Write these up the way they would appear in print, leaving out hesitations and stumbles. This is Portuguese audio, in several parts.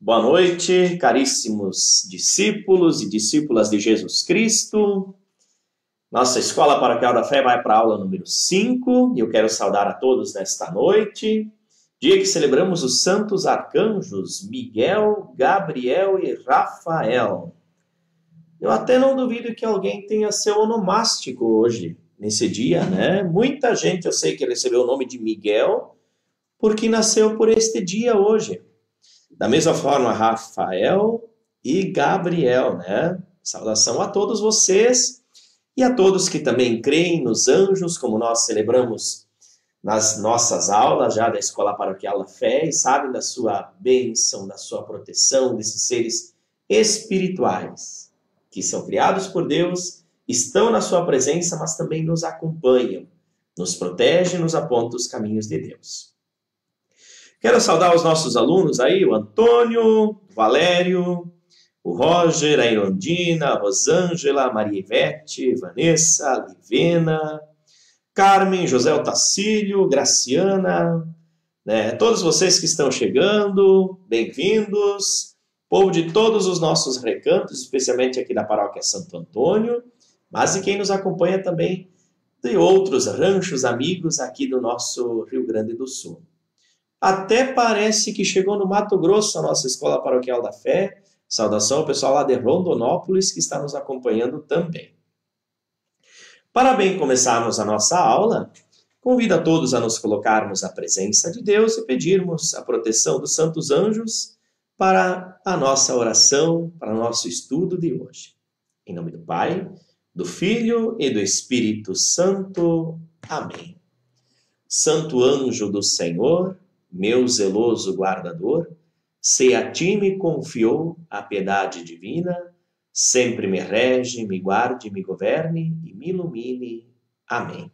Boa noite, caríssimos discípulos e discípulas de Jesus Cristo. Nossa Escola Paroquial da Fé vai para a aula número 5 e eu quero saudar a todos nesta noite, dia que celebramos os santos arcanjos Miguel, Gabriel e Rafael. Eu até não duvido que alguém tenha seu onomástico hoje, nesse dia, né? Muita gente eu sei que recebeu o nome de Miguel porque nasceu por este dia hoje. Da mesma forma, Rafael e Gabriel, né? Saudação a todos vocês e a todos que também creem nos anjos, como nós celebramos nas nossas aulas já da Escola Paroquial da Fé e sabem da sua bênção, da sua proteção, desses seres espirituais que são criados por Deus, estão na sua presença, mas também nos acompanham, nos protegem, nos apontam os caminhos de Deus. Quero saudar os nossos alunos aí, o Antônio, o Valério, o Roger, a Irondina, a Rosângela, a Maria Ivete, Vanessa, a Livena, Carmen, José Otacílio, Graciana, né? Todos vocês que estão chegando, bem-vindos. Povo de todos os nossos recantos, especialmente aqui da Paróquia Santo Antônio, mas e quem nos acompanha também de outros ranchos amigos aqui do nosso Rio Grande do Sul. Até parece que chegou no Mato Grosso a nossa Escola Paroquial da Fé. Saudação ao pessoal lá de Rondonópolis que está nos acompanhando também. Para bem começarmos a nossa aula, convido a todos a nos colocarmos à presença de Deus e pedirmos a proteção dos santos anjos para a nossa oração, para o nosso estudo de hoje. Em nome do Pai, do Filho e do Espírito Santo. Amém. Santo anjo do Senhor, meu zeloso guardador, se a ti me confiou a piedade divina, sempre me rege, me guarde, me governe e me ilumine. Amém.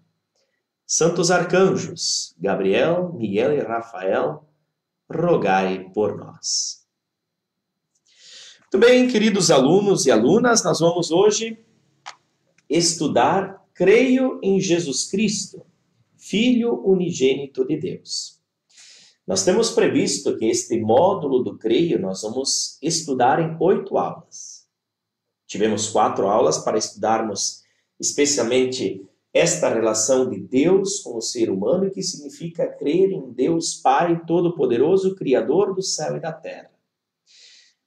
Santos arcanjos, Gabriel, Miguel e Rafael, rogai por nós. Muito bem, queridos alunos e alunas, nós vamos hoje estudar Creio em Jesus Cristo, Filho unigênito de Deus. Nós temos previsto que este módulo do Creio nós vamos estudar em 8 aulas. Tivemos 4 aulas para estudarmos especialmente esta relação de Deus com o ser humano, que significa crer em Deus Pai Todo-Poderoso, Criador do céu e da terra.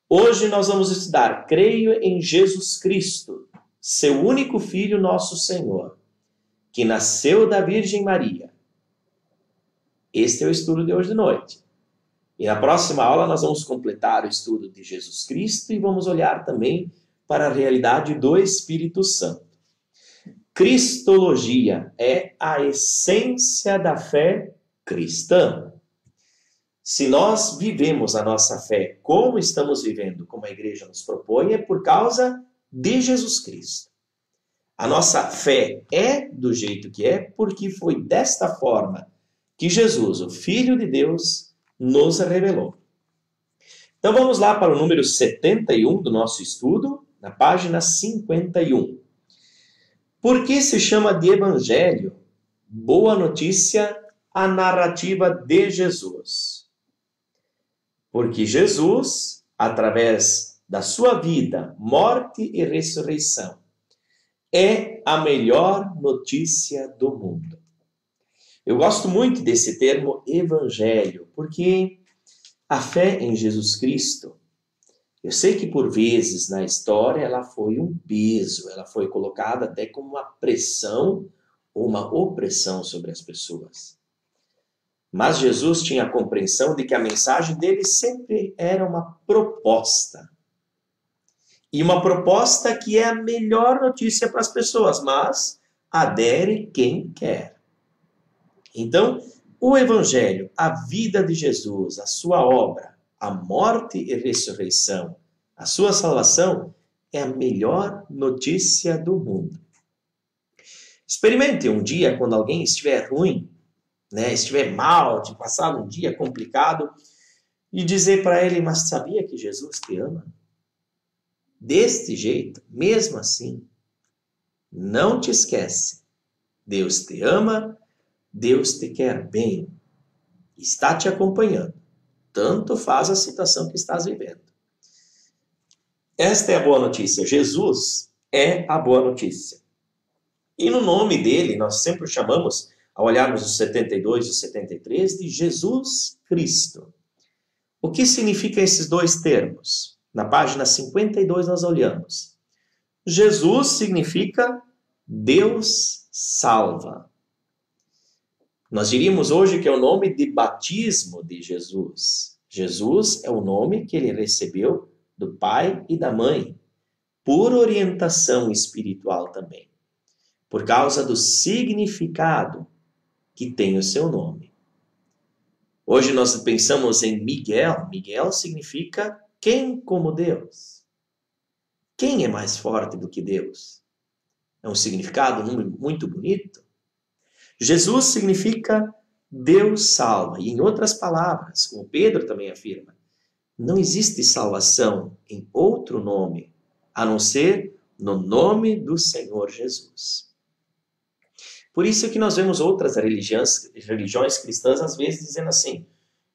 Hoje nós vamos estudar Creio em Jesus Cristo, seu único Filho, nosso Senhor, que nasceu da Virgem Maria. Este é o estudo de hoje de noite. E na próxima aula nós vamos completar o estudo de Jesus Cristo e vamos olhar também para a realidade do Espírito Santo. Cristologia é a essência da fé cristã. Se nós vivemos a nossa fé como estamos vivendo, como a igreja nos propõe, é por causa de Jesus Cristo. A nossa fé é do jeito que é porque foi desta forma que Jesus, o Filho de Deus, nos revelou. Então vamos lá para o número 71 do nosso estudo, na página 51. Por que se chama de Evangelho? Boa notícia, a narrativa de Jesus. Porque Jesus, através da sua vida, morte e ressurreição, é a melhor notícia do mundo. Eu gosto muito desse termo evangelho, porque a fé em Jesus Cristo, eu sei que por vezes na história ela foi um peso, ela foi colocada até como uma pressão ou uma opressão sobre as pessoas. Mas Jesus tinha a compreensão de que a mensagem dele sempre era uma proposta. E uma proposta que é a melhor notícia para as pessoas, mas adere quem quer. Então, o Evangelho, a vida de Jesus, a sua obra, a morte e ressurreição, a sua salvação, é a melhor notícia do mundo. Experimente um dia, quando alguém estiver ruim, né, estiver mal, de passar um dia complicado, e dizer para ele, mas sabia que Jesus te ama? Deste jeito, mesmo assim, não te esquece. Deus te ama, Deus te quer bem, está te acompanhando, tanto faz a situação que estás vivendo. Esta é a boa notícia. Jesus é a boa notícia. E no nome dele, nós sempre o chamamos, ao olharmos os 72 e os 73, de Jesus Cristo. O que significam esses dois termos? Na página 52 nós olhamos. Jesus significa Deus salva. Nós diríamos hoje que é o nome de batismo de Jesus. Jesus é o nome que ele recebeu do pai e da mãe, por orientação espiritual também, por causa do significado que tem o seu nome. Hoje nós pensamos em Miguel. Miguel significa quem como Deus. Quem é mais forte do que Deus? É um significado muito bonito. Jesus significa Deus salva. E em outras palavras, como Pedro também afirma, não existe salvação em outro nome, a não ser no nome do Senhor Jesus. Por isso que nós vemos outras religiões cristãs às vezes dizendo assim: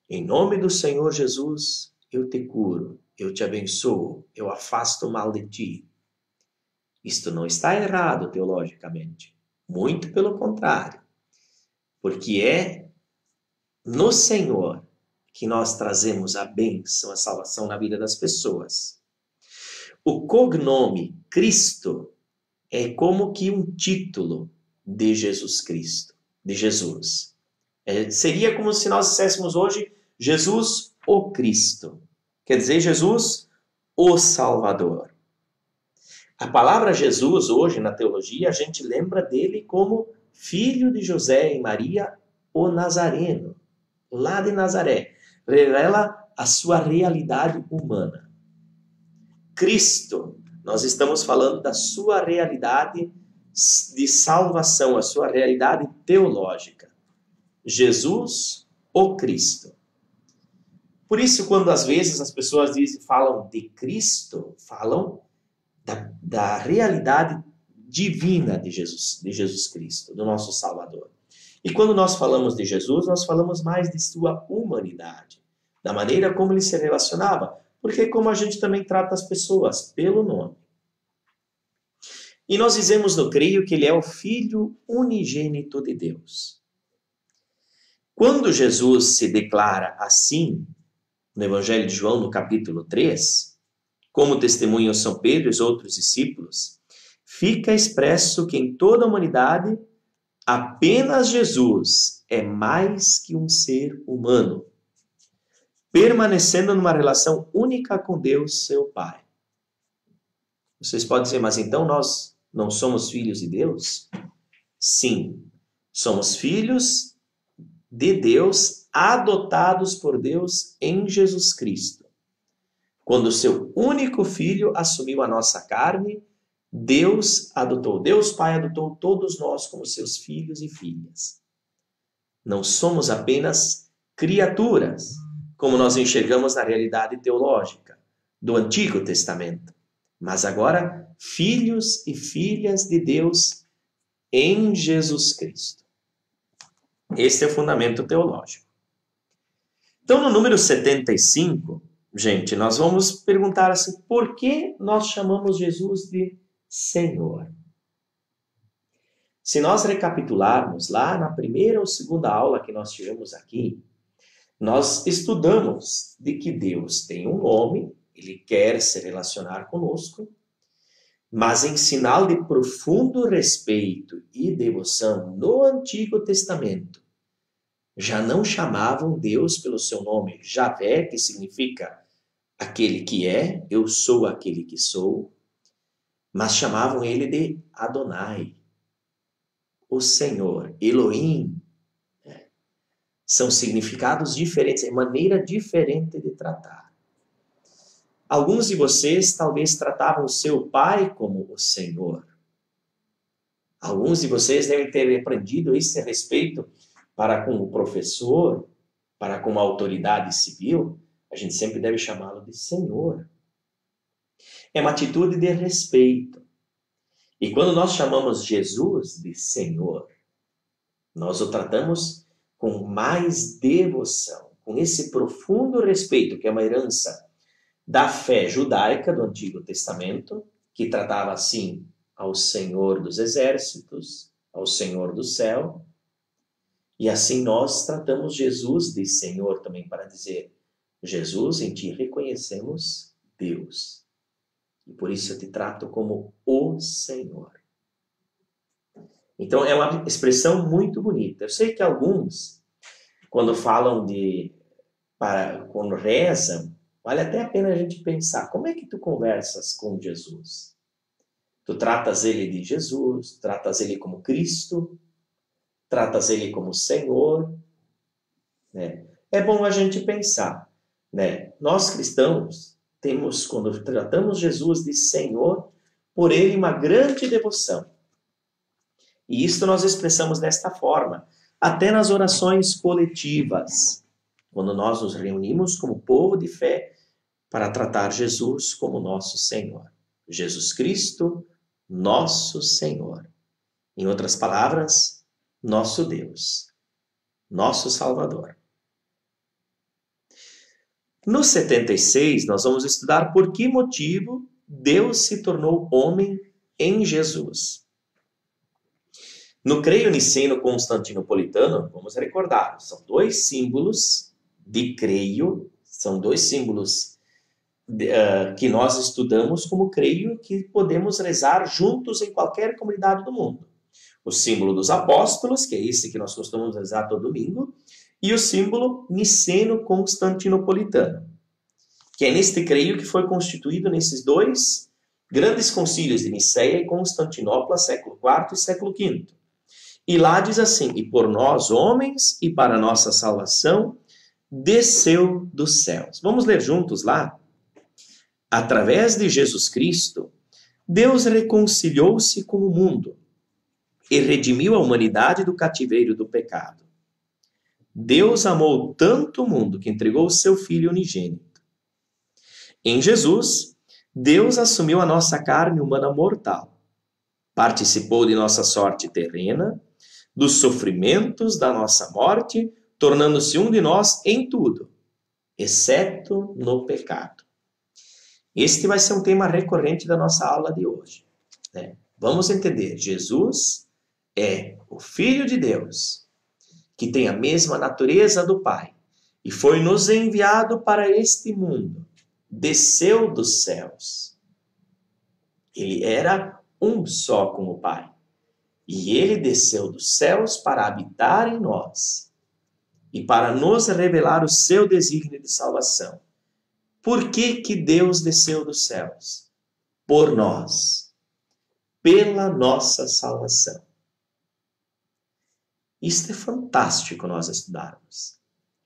em nome do Senhor Jesus, eu te curo, eu te abençoo, eu afasto o mal de ti. Isto não está errado teologicamente, muito pelo contrário, porque é no Senhor que nós trazemos a bênção, a salvação na vida das pessoas. O cognome Cristo é como que um título de Jesus Cristo, de Jesus. Seria como se nós disséssemos hoje Jesus o Cristo. Quer dizer, Jesus o Salvador. A palavra Jesus hoje na teologia, a gente lembra dele como filho de José e Maria, o Nazareno, lá de Nazaré. Revela a sua realidade humana. Cristo, nós estamos falando da sua realidade de salvação, a sua realidade teológica. Jesus, o Cristo. Por isso, quando às vezes as pessoas falam de Cristo, falam da realidade divina de Jesus Cristo, do nosso Salvador. E quando nós falamos de Jesus, nós falamos mais de sua humanidade, da maneira como ele se relacionava, porque como a gente também trata as pessoas, pelo nome. E nós dizemos no creio que ele é o Filho unigênito de Deus. Quando Jesus se declara assim, no Evangelho de João, no capítulo 3, como testemunham São Pedro e os outros discípulos, fica expresso que em toda a humanidade, apenas Jesus é mais que um ser humano, permanecendo numa relação única com Deus, seu Pai. Vocês podem dizer, mas então nós não somos filhos de Deus? Sim, somos filhos de Deus, adotados por Deus em Jesus Cristo. Quando o seu único filho assumiu a nossa carne, Deus Pai adotou todos nós como seus filhos e filhas. Não somos apenas criaturas, como nós enxergamos na realidade teológica do Antigo Testamento, mas agora filhos e filhas de Deus em Jesus Cristo. Esse é o fundamento teológico. Então, no número 75, gente, nós vamos perguntar assim, por que nós chamamos Jesus de Senhor? Se nós recapitularmos lá na primeira ou segunda aula que nós tivemos aqui, nós estudamos de que Deus tem um nome, ele quer se relacionar conosco, mas em sinal de profundo respeito e devoção no Antigo Testamento, já não chamavam Deus pelo seu nome Javé, que significa aquele que é, eu sou aquele que sou, mas chamavam ele de Adonai, o Senhor, Elohim. São significados diferentes, é maneira diferente de tratar. Alguns de vocês talvez tratavam o seu pai como o Senhor. Alguns de vocês devem ter aprendido esse respeito para com o professor, para com a autoridade civil. A gente sempre deve chamá-lo de Senhor. É uma atitude de respeito. E quando nós chamamos Jesus de Senhor, Nós o tratamos com mais devoção, com esse profundo respeito, que é uma herança da fé judaica do Antigo Testamento, que tratava assim ao Senhor dos Exércitos, ao Senhor do céu. E assim nós tratamos Jesus de Senhor também, para dizer: Jesus, em ti reconhecemos Deus. E por isso eu te trato como o Senhor. Então é uma expressão muito bonita. Eu sei que alguns, quando falam quando rezam, vale até a pena a gente pensar: como é que tu conversas com Jesus? Tu tratas ele de Jesus, tratas ele como Cristo, tratas ele como Senhor, né? É bom a gente pensar, né? Nós cristãos temos, quando tratamos Jesus de Senhor, por ele uma grande devoção. E isto nós expressamos desta forma, até nas orações coletivas, quando nós nos reunimos como povo de fé para tratar Jesus como nosso Senhor. Jesus Cristo, nosso Senhor. Em outras palavras, nosso Deus, nosso Salvador. No 76, nós vamos estudar por que motivo Deus se tornou homem em Jesus. No creio niceno-constantinopolitano, vamos recordar, são dois símbolos de creio, são dois símbolos que nós estudamos como creio, que podemos rezar juntos em qualquer comunidade do mundo. O símbolo dos apóstolos, que é esse que nós costumamos rezar todo domingo, e o símbolo niceno-constantinopolitano, que é neste creio que foi constituído nesses dois grandes concílios de Niceia e Constantinopla, século IV e século V. E lá diz assim: e por nós, homens, e para nossa salvação, desceu dos céus. Vamos ler juntos lá? Através de Jesus Cristo, Deus reconciliou-se com o mundo e redimiu a humanidade do cativeiro do pecado. Deus amou tanto o mundo que entregou o seu Filho unigênito. Em Jesus, Deus assumiu a nossa carne humana mortal, participou de nossa sorte terrena, dos sofrimentos da nossa morte, tornando-se um de nós em tudo, exceto no pecado. Este vai ser um tema recorrente da nossa aula de hoje, né? Vamos entender, Jesus é o Filho de Deus, que tem a mesma natureza do Pai, e foi nos enviado para este mundo, desceu dos céus. Ele era um só com o Pai, e ele desceu dos céus para habitar em nós, e para nos revelar o seu desígnio de salvação. Por que que Deus desceu dos céus? Por nós, pela nossa salvação. Isto é fantástico nós estudarmos,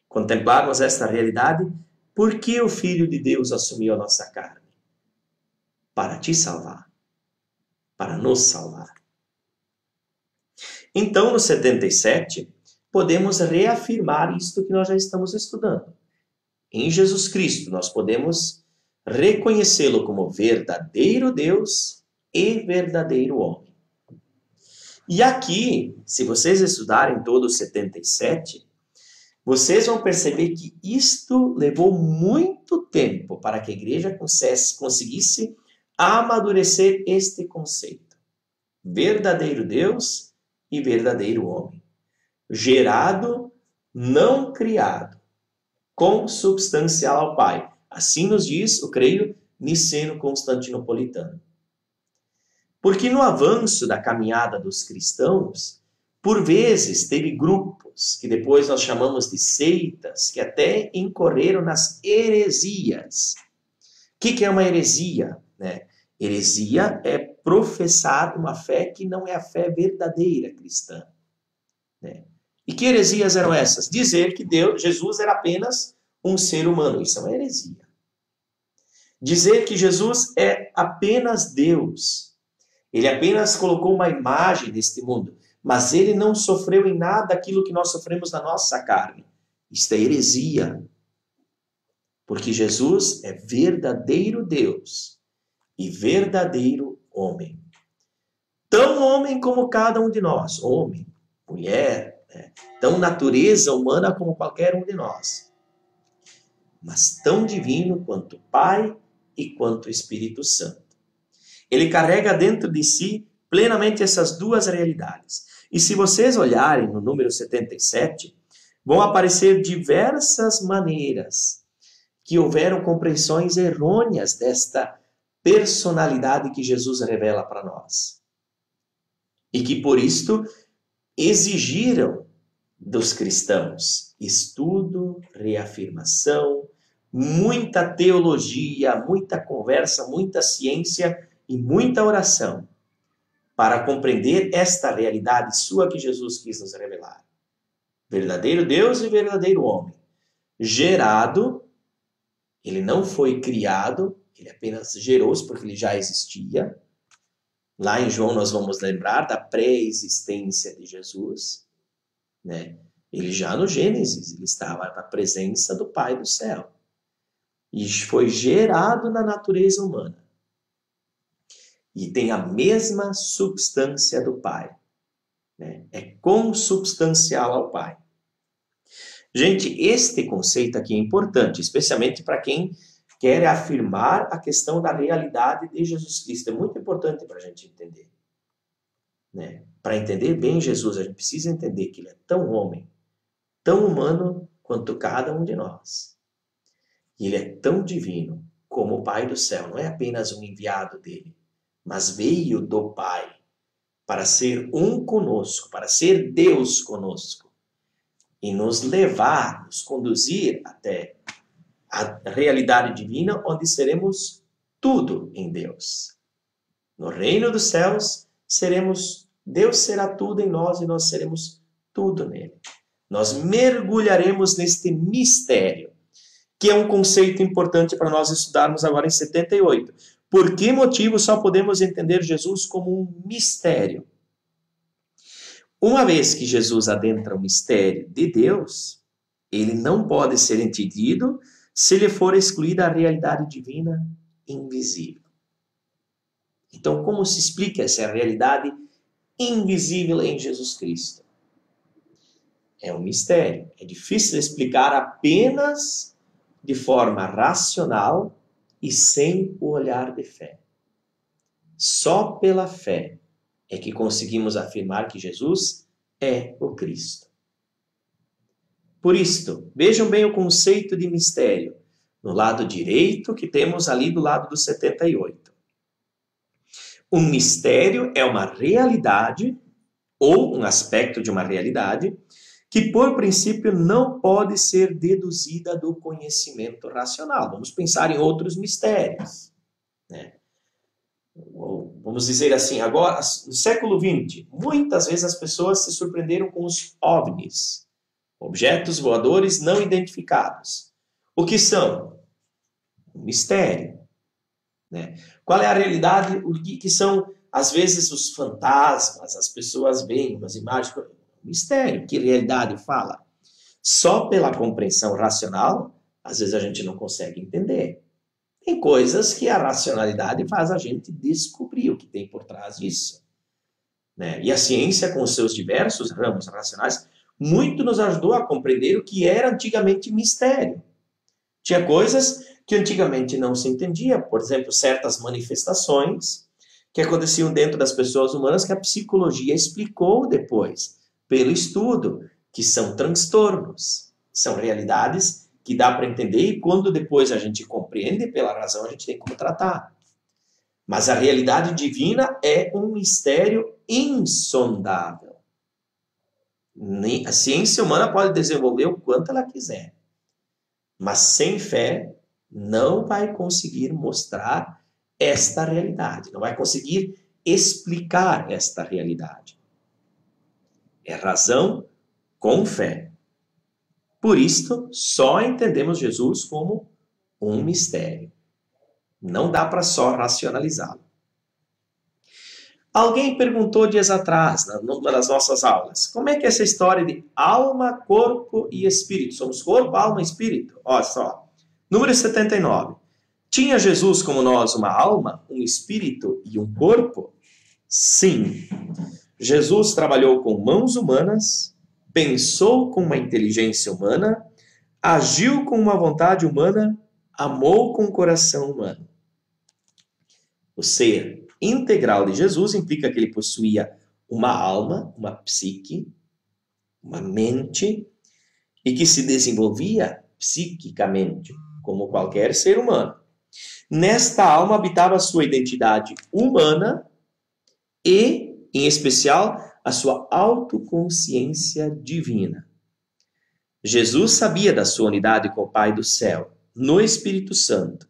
contemplarmos esta realidade. Por que o Filho de Deus assumiu a nossa carne? Para te salvar, para nos salvar. Então, no 77, podemos reafirmar isto que nós já estamos estudando. Em Jesus Cristo, nós podemos reconhecê-lo como verdadeiro Deus e verdadeiro homem. E aqui, se vocês estudarem todo o 77, vocês vão perceber que isto levou muito tempo para que a igreja conseguisse amadurecer este conceito. Verdadeiro Deus e verdadeiro homem. Gerado, não criado, consubstancial ao Pai. Assim nos diz o creio niceno-constantinopolitano. Porque no avanço da caminhada dos cristãos, por vezes teve grupos que depois nós chamamos de seitas, que até incorreram nas heresias. O que é uma heresia, né? Heresia é professar uma fé que não é a fé verdadeira cristã, né? E que heresias eram essas? Dizer que Jesus era apenas um ser humano. Isso é uma heresia. Dizer que Jesus é apenas Deus. Ele apenas colocou uma imagem neste mundo, mas ele não sofreu em nada aquilo que nós sofremos na nossa carne. Isto é heresia. Porque Jesus é verdadeiro Deus e verdadeiro homem. Tão homem como cada um de nós. Homem, mulher, Tão natureza humana como qualquer um de nós, mas tão divino quanto o Pai e quanto o Espírito Santo. Ele carrega dentro de si plenamente essas duas realidades. E se vocês olharem no número 77, vão aparecer diversas maneiras que houveram compreensões errôneas desta personalidade que Jesus revela para nós. E que por isto exigiram dos cristãos estudo, reafirmação, muita teologia, muita conversa, muita ciência e muita oração para compreender esta realidade sua que Jesus quis nos revelar. Verdadeiro Deus e verdadeiro homem. Gerado, ele não foi criado, ele apenas gerou-se porque ele já existia. Lá em João nós vamos lembrar da pré-existência de Jesus, né? Ele já no Gênesis, ele estava na presença do Pai do céu. E foi gerado na natureza humana. E tem a mesma substância do Pai, né? É consubstancial ao Pai. Gente, este conceito aqui é importante, especialmente para quem quer afirmar a questão da realidade de Jesus Cristo. É muito importante para a gente entender, né? Para entender bem Jesus, a gente precisa entender que ele é tão homem, tão humano quanto cada um de nós. E ele é tão divino como o Pai do céu. Não é apenas um enviado dele, mas veio do Pai para ser um conosco, para ser Deus conosco e nos levar, nos conduzir até a realidade divina, onde seremos tudo em Deus. No reino dos céus, Deus será tudo em nós e nós seremos tudo nele. Nós mergulharemos neste mistério, que é um conceito importante para nós estudarmos agora em 78. Por que motivo só podemos entender Jesus como um mistério? Uma vez que Jesus adentra o mistério de Deus, ele não pode ser entendido se lhe for excluída a realidade divina invisível. Então, como se explica essa realidade invisível em Jesus Cristo? É um mistério. É difícil explicar apenas de forma racional e sem o olhar de fé. Só pela fé é que conseguimos afirmar que Jesus é o Cristo. Por isto, vejam bem o conceito de mistério no lado direito que temos ali do lado do 78. Um mistério é uma realidade ou um aspecto de uma realidade que, por princípio, não pode ser deduzida do conhecimento racional. Vamos pensar em outros mistérios, né? Vamos dizer assim, agora, no século XX, muitas vezes as pessoas se surpreenderam com os OVNIs, objetos voadores não identificados. O que são? Um mistério, né? Qual é a realidade? O que são, às vezes, os fantasmas? As pessoas veem umas imagens. Mistério, que realidade fala? Só pela compreensão racional, às vezes a gente não consegue entender. Tem coisas que a racionalidade faz a gente descobrir o que tem por trás disso, né? E a ciência, com os seus diversos ramos racionais, muito nos ajudou a compreender o que era antigamente mistério. Tinha coisas que antigamente não se entendia, por exemplo, certas manifestações que aconteciam dentro das pessoas humanas que a psicologia explicou depois, pelo estudo, que são transtornos, são realidades que dá para entender e quando depois a gente compreende pela razão, a gente tem como tratar. Mas a realidade divina é um mistério insondável. A ciência humana pode desenvolver o quanto ela quiser, mas sem fé não vai conseguir mostrar esta realidade, não vai conseguir explicar esta realidade. É razão com fé. Por isto, só entendemos Jesus como um mistério. Não dá para só racionalizá-lo. Alguém perguntou dias atrás, numa das nossas aulas, como é que é essa história de alma, corpo e espírito? Somos corpo, alma e espírito. Olha só, número 79. Tinha Jesus como nós uma alma, um espírito e um corpo? Sim. Jesus trabalhou com mãos humanas, pensou com uma inteligência humana, agiu com uma vontade humana, amou com o coração humano. O ser integral de Jesus implica que ele possuía uma alma, uma psique, uma mente, e que se desenvolvia psiquicamente, como qualquer ser humano. Nesta alma habitava a sua identidade humana e, em especial, a sua autoconsciência divina. Jesus sabia da sua unidade com o Pai do céu, no Espírito Santo,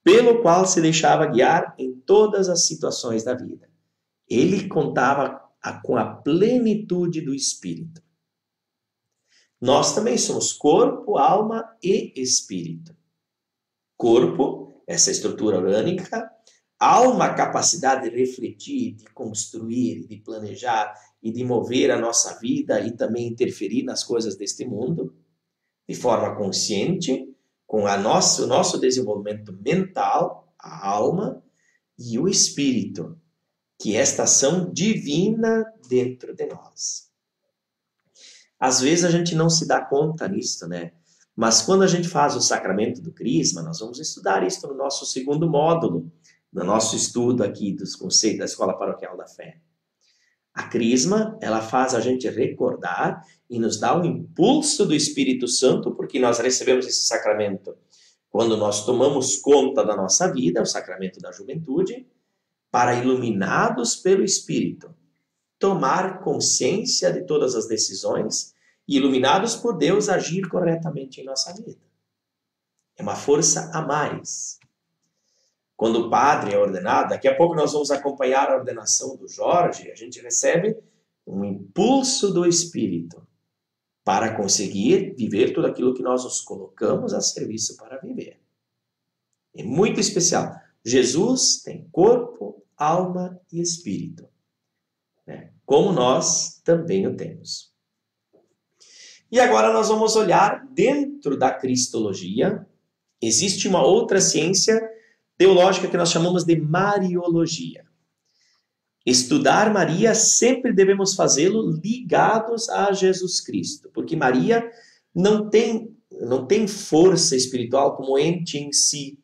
pelo qual se deixava guiar em todas as situações da vida. Ele contava com a plenitude do Espírito. Nós também somos corpo, alma e espírito. Corpo, essa estrutura orgânica, alma, a capacidade de refletir, de construir, de planejar e de mover a nossa vida e também interferir nas coisas deste mundo, de forma consciente, com o nosso desenvolvimento mental, a alma, e o espírito, que é esta ação divina dentro de nós. Às vezes a gente não se dá conta nisso, né? Mas quando a gente faz o sacramento do Crisma, nós vamos estudar isso no nosso segundo módulo, no nosso estudo aqui dos conceitos da Escola Paroquial da Fé. A Crisma, ela faz a gente recordar e nos dá um impulso do Espírito Santo, porque nós recebemos esse sacramento quando nós tomamos conta da nossa vida, o sacramento da juventude, para, iluminados pelo Espírito, tomar consciência de todas as decisões e, iluminados por Deus, agir corretamente em nossa vida. É uma força a mais. Quando o padre é ordenado, daqui a pouco nós vamos acompanhar a ordenação do Jorge, a gente recebe um impulso do Espírito para conseguir viver tudo aquilo que nós nos colocamos a serviço para viver. É muito especial. Jesus tem corpo, alma e espírito, né? Como nós também o temos. E agora nós vamos olhar dentro da cristologia. Existe uma outra ciência teológica que nós chamamos de Mariologia. Estudar Maria sempre devemos fazê-lo ligados a Jesus Cristo, porque Maria não tem força espiritual como ente em si,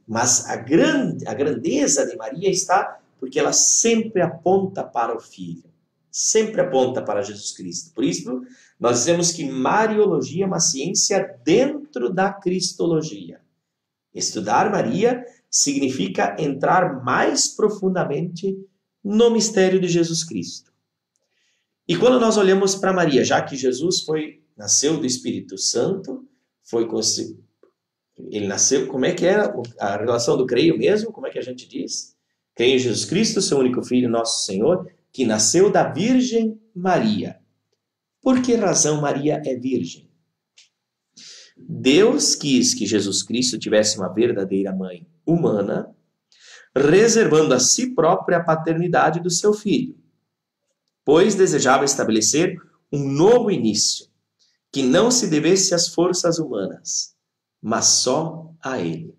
mas a grandeza de Maria está porque ela sempre aponta para o Filho, sempre aponta para Jesus Cristo. Por isso, nós dizemos que Mariologia é uma ciência dentro da cristologia. Estudar Maria significa entrar mais profundamente no mistério de Jesus Cristo. E quando nós olhamos para Maria, já que Jesus nasceu do Espírito Santo, ele nasceu, como é que era a relação do creio mesmo? Como é que a gente diz? Creio em Jesus Cristo, seu único Filho, nosso Senhor, que nasceu da Virgem Maria. Por que razão Maria é virgem? Deus quis que Jesus Cristo tivesse uma verdadeira mãe humana, reservando a si própria a paternidade do seu filho, pois desejava estabelecer um novo início, que não se devesse às forças humanas, mas só a ele.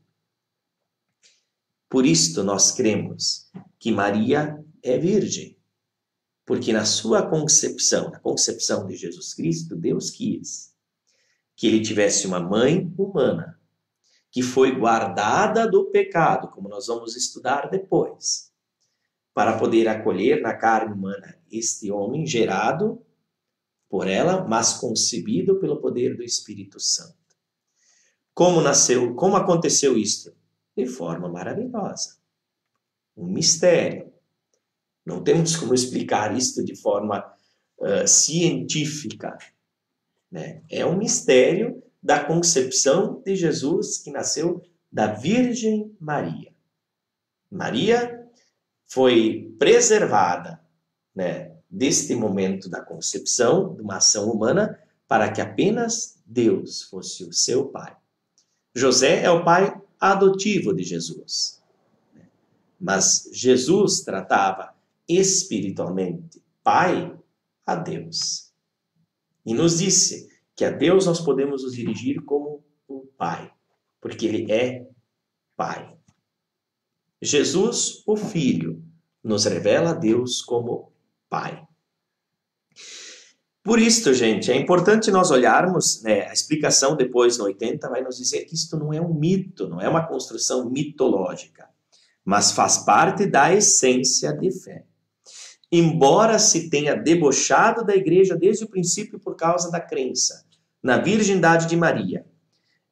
Por isto nós cremos que Maria é virgem, porque na sua concepção, na concepção de Jesus Cristo, Deus quis que ele tivesse uma mãe humana, que foi guardada do pecado, como nós vamos estudar depois, para poder acolher na carne humana este homem gerado por ela, mas concebido pelo poder do Espírito Santo. Como aconteceu isto? De forma maravilhosa. Um mistério. Não temos como explicar isto de forma científica, né? É um mistério da concepção de Jesus que nasceu da Virgem Maria. Maria foi preservada, né, deste momento da concepção, de uma ação humana, para que apenas Deus fosse o seu pai. José é o pai adotivo de Jesus. Mas Jesus tratava espiritualmente pai a Deus. E nos disse que a Deus nós podemos nos dirigir como um pai, porque ele é pai. Jesus, o Filho, nos revela a Deus como pai. Por isso, gente, é importante nós olharmos, né, a explicação depois no 80 vai nos dizer que isto não é um mito, não é uma construção mitológica, mas faz parte da essência de fé. Embora se tenha debochado da igreja desde o princípio por causa da crença na virgindade de Maria,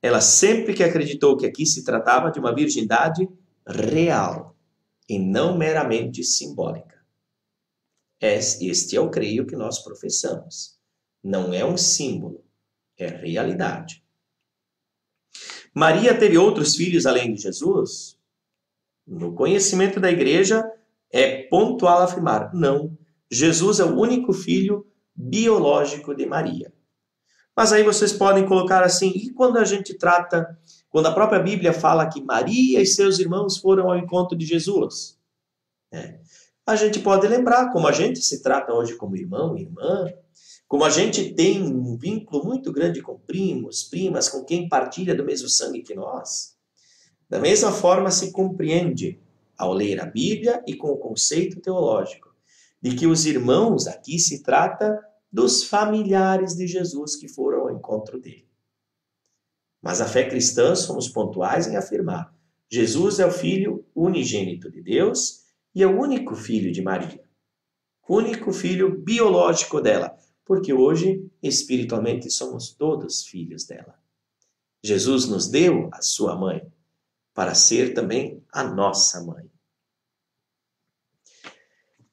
ela sempre que acreditou que aqui se tratava de uma virgindade real e não meramente simbólica. Este é o creio que nós professamos. Não é um símbolo, é realidade. Maria teve outros filhos além de Jesus? No conhecimento da igreja, é pontual afirmar, não. Jesus é o único filho biológico de Maria. Mas aí vocês podem colocar assim, e quando a gente trata, quando a própria Bíblia fala que Maria e seus irmãos foram ao encontro de Jesus? A gente pode lembrar como a gente se trata hoje como irmão e irmã, como a gente tem um vínculo muito grande com primos, primas, com quem partilha do mesmo sangue que nós. Da mesma forma se compreende ao ler a Bíblia e com o conceito teológico de que os irmãos aqui se trata dos familiares de Jesus que foram ao encontro dele. Mas a fé cristã somos pontuais em afirmar: Jesus é o Filho unigênito de Deus e é o único filho de Maria. Único filho biológico dela, porque hoje, espiritualmente, somos todos filhos dela. Jesus nos deu a sua mãe para ser também a nossa mãe.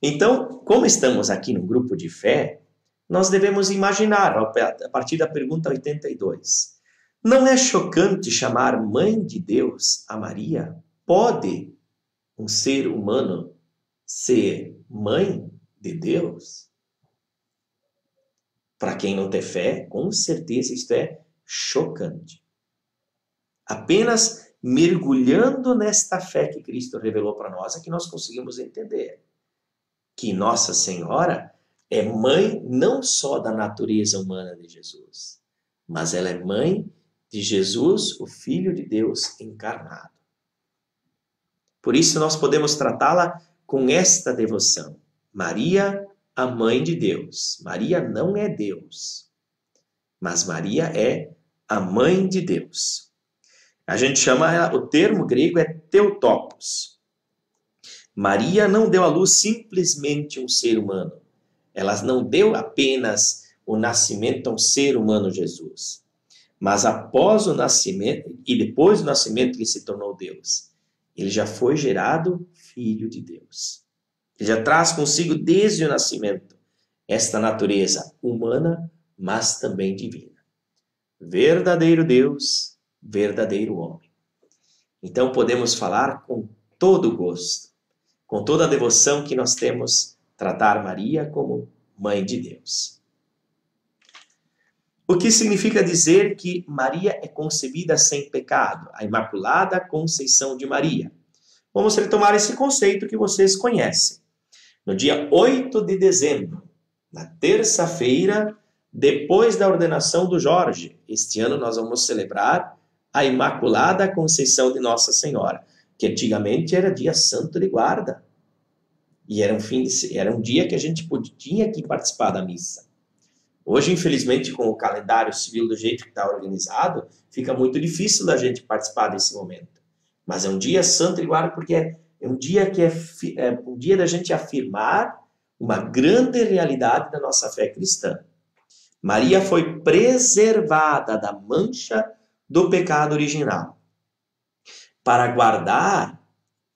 Então, como estamos aqui num grupo de fé, nós devemos imaginar, a partir da pergunta 82, não é chocante chamar mãe de Deus a Maria? Pode um ser humano ser mãe de Deus? Para quem não tem fé, com certeza isto é chocante. Apenas mergulhando nesta fé que Cristo revelou para nós é que nós conseguimos entender que Nossa Senhora é mãe não só da natureza humana de Jesus, mas ela é mãe de Jesus, o Filho de Deus encarnado. Por isso nós podemos tratá-la com esta devoção. Maria, a mãe de Deus. Maria não é Deus, mas Maria é a mãe de Deus. A gente chama, o termo grego é Theotokos. Maria não deu à luz simplesmente um ser humano. Ela não deu apenas o nascimento a um ser humano, Jesus. Mas após o nascimento, e depois do nascimento ele se tornou Deus, ele já foi gerado filho de Deus. Ele já traz consigo desde o nascimento esta natureza humana, mas também divina. Verdadeiro Deus, verdadeiro homem. Então podemos falar com todo gosto, com toda a devoção que nós temos, tratar Maria como mãe de Deus. O que significa dizer que Maria é concebida sem pecado, a Imaculada Conceição de Maria? Vamos retomar esse conceito que vocês conhecem. No dia 8 de dezembro, na terça-feira, depois da ordenação do Jorge, este ano nós vamos celebrar a Imaculada Conceição de Nossa Senhora, que antigamente era dia santo de guarda. E era um dia que a gente tinha que participar da missa. Hoje, infelizmente, com o calendário civil do jeito que está organizado, fica muito difícil da gente participar desse momento. Mas é um dia santo de guarda porque é um dia que é um dia da gente afirmar uma grande realidade da nossa fé cristã. Maria foi preservada da mancha do pecado original para guardar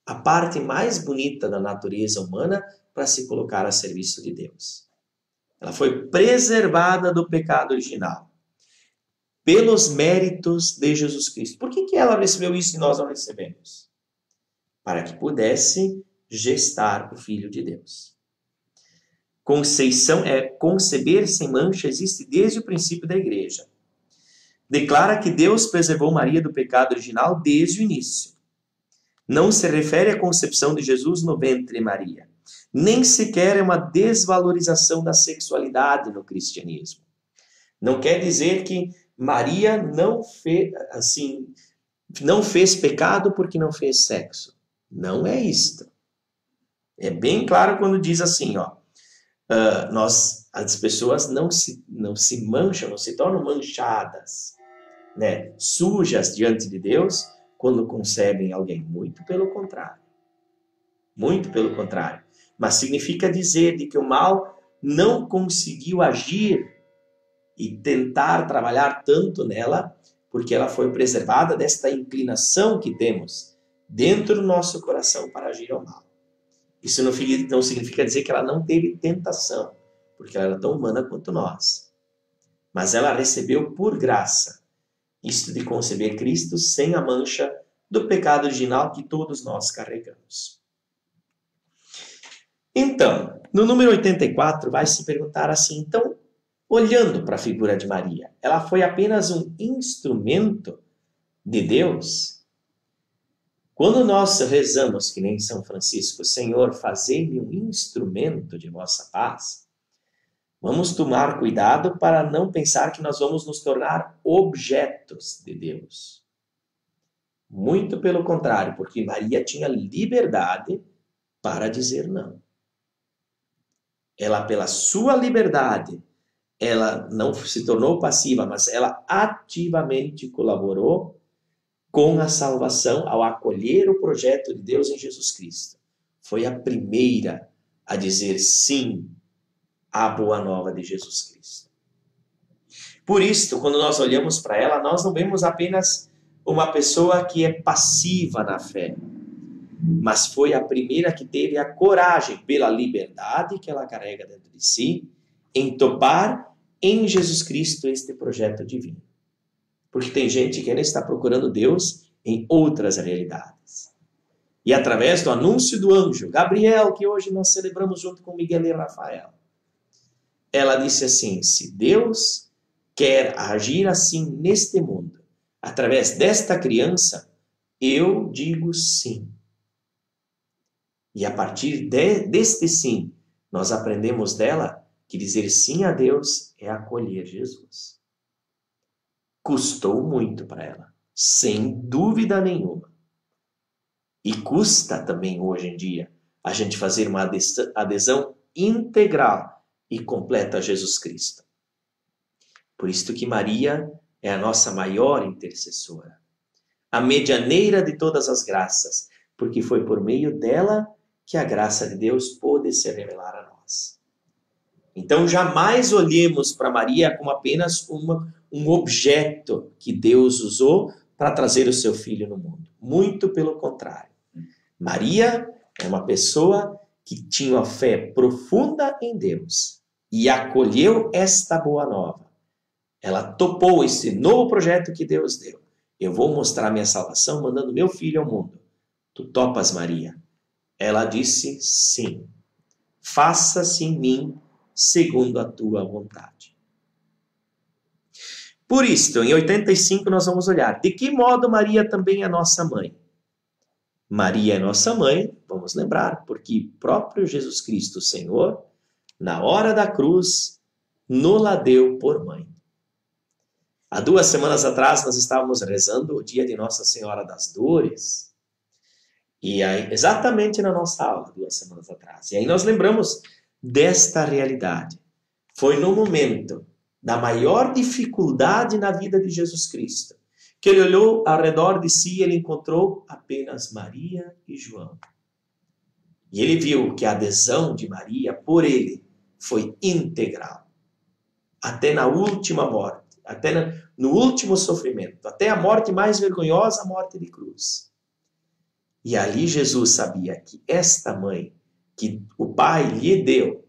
a parte mais bonita da natureza humana para se colocar a serviço de Deus. Ela foi preservada do pecado original pelos méritos de Jesus Cristo. Por que ela recebeu isso e nós não recebemos? Para que pudesse gestar o Filho de Deus. Conceição é conceber sem mancha, existe desde o princípio da igreja. Declara que Deus preservou Maria do pecado original desde o início. Não se refere à concepção de Jesus no ventre de Maria. Nem sequer é uma desvalorização da sexualidade no cristianismo. Não quer dizer que Maria não fez pecado porque não fez sexo. Não é isto. É bem claro quando diz assim, as pessoas não se mancham, não se tornam manchadas, né, sujas diante de Deus quando concebem alguém. Muito pelo contrário. Muito pelo contrário. Mas significa dizer de que o mal não conseguiu agir e tentar trabalhar tanto nela, porque ela foi preservada desta inclinação que temos dentro do nosso coração para agir ao mal. Isso não significa dizer que ela não teve tentação, porque ela era tão humana quanto nós. Mas ela recebeu por graça isto de conceber Cristo sem a mancha do pecado original que todos nós carregamos. Então, no número 84 vai se perguntar assim, então, olhando para a figura de Maria, ela foi apenas um instrumento de Deus? Quando nós rezamos, que nem São Francisco, Senhor, fazei-me um instrumento de vossa paz, vamos tomar cuidado para não pensar que nós vamos nos tornar objetos de Deus. Muito pelo contrário, porque Maria tinha liberdade para dizer não. Ela, pela sua liberdade, ela não se tornou passiva, mas ela ativamente colaborou com a salvação ao acolher o projeto de Deus em Jesus Cristo. Foi a primeira a dizer sim à boa nova de Jesus Cristo. Por isso, quando nós olhamos para ela, nós não vemos apenas uma pessoa que é passiva na fé, mas foi a primeira que teve a coragem, pela liberdade que ela carrega dentro de si, em topar em Jesus Cristo este projeto divino. Porque tem gente que ainda está procurando Deus em outras realidades. E através do anúncio do anjo Gabriel, que hoje nós celebramos junto com Miguel e Rafael, ela disse assim, se Deus quer agir assim neste mundo, através desta criança, eu digo sim. E a partir deste sim, nós aprendemos dela que dizer sim a Deus é acolher Jesus. Custou muito para ela, sem dúvida nenhuma. E custa também hoje em dia a gente fazer uma adesão integral e completa a Jesus Cristo. Por isso que Maria é a nossa maior intercessora, a medianeira de todas as graças, porque foi por meio dela que a graça de Deus pôde se revelar a nós. Então jamais olhemos para Maria como apenas um objeto que Deus usou para trazer o seu filho no mundo. Muito pelo contrário. Maria é uma pessoa que tinha uma fé profunda em Deus e acolheu esta boa nova. Ela topou esse novo projeto que Deus deu. Eu vou mostrar minha salvação mandando meu filho ao mundo. Tu topas, Maria? Ela disse sim. Faça-se em mim segundo a tua vontade. Por isto, em 85 nós vamos olhar de que modo Maria também é nossa mãe. Maria é nossa mãe, vamos lembrar, porque próprio Jesus Cristo, Senhor, na hora da cruz, nos-la deu por mãe. Há 2 semanas atrás nós estávamos rezando o dia de Nossa Senhora das Dores, e aí, exatamente na nossa aula, 2 semanas atrás. E aí nós lembramos desta realidade. Foi no momento da maior dificuldade na vida de Jesus Cristo que ele olhou ao redor de si e ele encontrou apenas Maria e João. E ele viu que a adesão de Maria por ele foi integral. Até na última morte, até no último sofrimento, até a morte mais vergonhosa, a morte de cruz. E ali Jesus sabia que esta mãe, que o Pai lhe deu,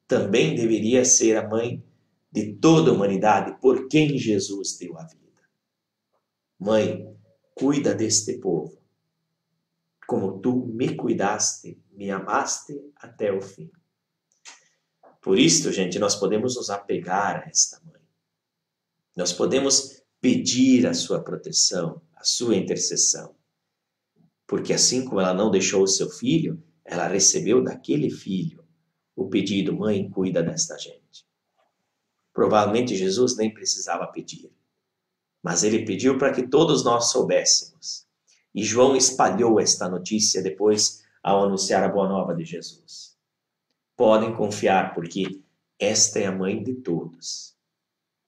também deveria ser a mãe de toda a humanidade, por quem Jesus deu a vida. Mãe, cuida deste povo, como tu me cuidaste, me amaste até o fim. Por isso, gente, nós podemos nos apegar a esta mãe. Nós podemos pedir a sua proteção, a sua intercessão. Porque assim como ela não deixou o seu filho, ela recebeu daquele filho o pedido, mãe, cuida desta gente. Provavelmente Jesus nem precisava pedir. Mas ele pediu para que todos nós soubéssemos. E João espalhou esta notícia depois ao anunciar a boa nova de Jesus. podem confiar, porque esta é a mãe de todos.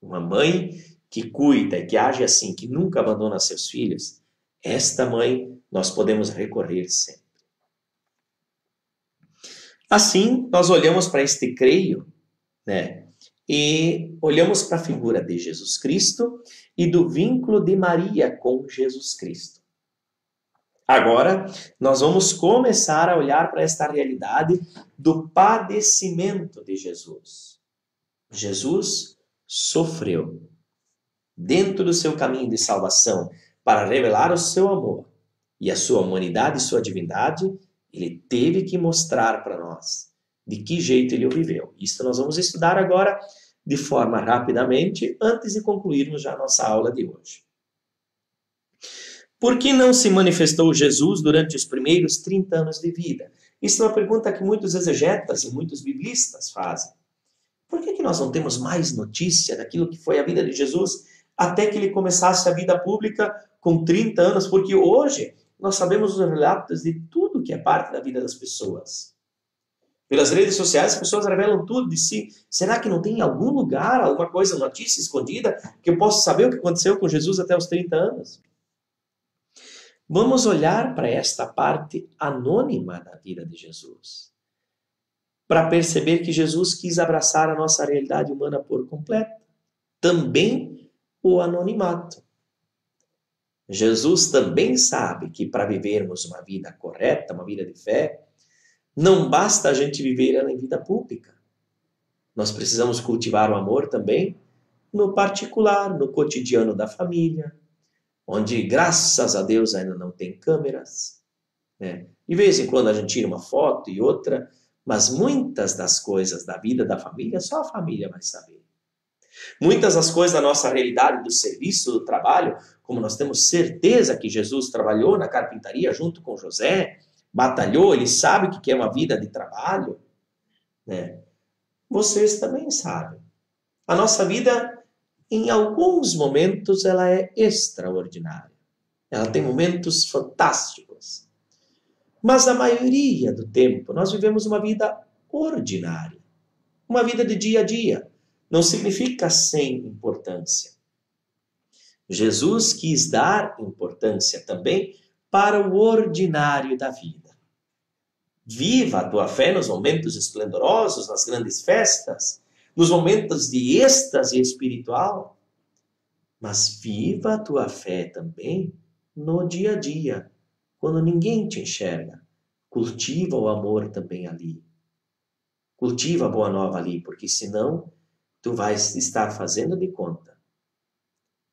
Uma mãe que cuida e que age assim, que nunca abandona seus filhos, esta mãe nós podemos recorrer sempre. Assim, nós olhamos para este creio, né? E olhamos para a figura de Jesus Cristo e do vínculo de Maria com Jesus Cristo. Agora, nós vamos começar a olhar para esta realidade do padecimento de Jesus. Jesus sofreu dentro do seu caminho de salvação para revelar o seu amor e a sua humanidade e sua divindade. Ele teve que mostrar para nós de que jeito ele o viveu. Isso nós vamos estudar agora de forma rapidamente, antes de concluirmos já a nossa aula de hoje. Por que não se manifestou Jesus durante os primeiros 30 anos de vida? Isso é uma pergunta que muitos exegetas e muitos biblistas fazem. Por que nós não temos mais notícia daquilo que foi a vida de Jesus até que ele começasse a vida pública com 30 anos? Porque hoje nós sabemos os relatos de tudo que é parte da vida das pessoas. Pelas redes sociais as pessoas revelam tudo de si. Será que não tem em algum lugar, alguma coisa, notícia escondida, que eu possa saber o que aconteceu com Jesus até os 30 anos? Vamos olhar para esta parte anônima da vida de Jesus, para perceber que Jesus quis abraçar a nossa realidade humana por completo, também o anonimato. Jesus também sabe que para vivermos uma vida correta, uma vida de fé, não basta a gente viver ela em vida pública. Nós precisamos cultivar o amor também no particular, no cotidiano da família, onde, graças a Deus, ainda não tem câmeras, né? De vez em quando a gente tira uma foto e outra, mas muitas das coisas da vida da família, só a família vai saber. Muitas das coisas da nossa realidade, do serviço, do trabalho, como nós temos certeza que Jesus trabalhou na carpintaria junto com José, batalhou, ele sabe o que é uma vida de trabalho, né? Vocês também sabem. A nossa vida, em alguns momentos, ela é extraordinária. Ela tem momentos fantásticos. Mas a maioria do tempo, nós vivemos uma vida ordinária. Uma vida de dia a dia. Não significa sem importância. Jesus quis dar importância também para o ordinário da vida. Viva a tua fé nos momentos esplendorosos, nas grandes festas, nos momentos de êxtase espiritual, mas viva a tua fé também no dia a dia, quando ninguém te enxerga. Cultiva o amor também ali. Cultiva a boa nova ali, porque senão tu vais estar fazendo de conta.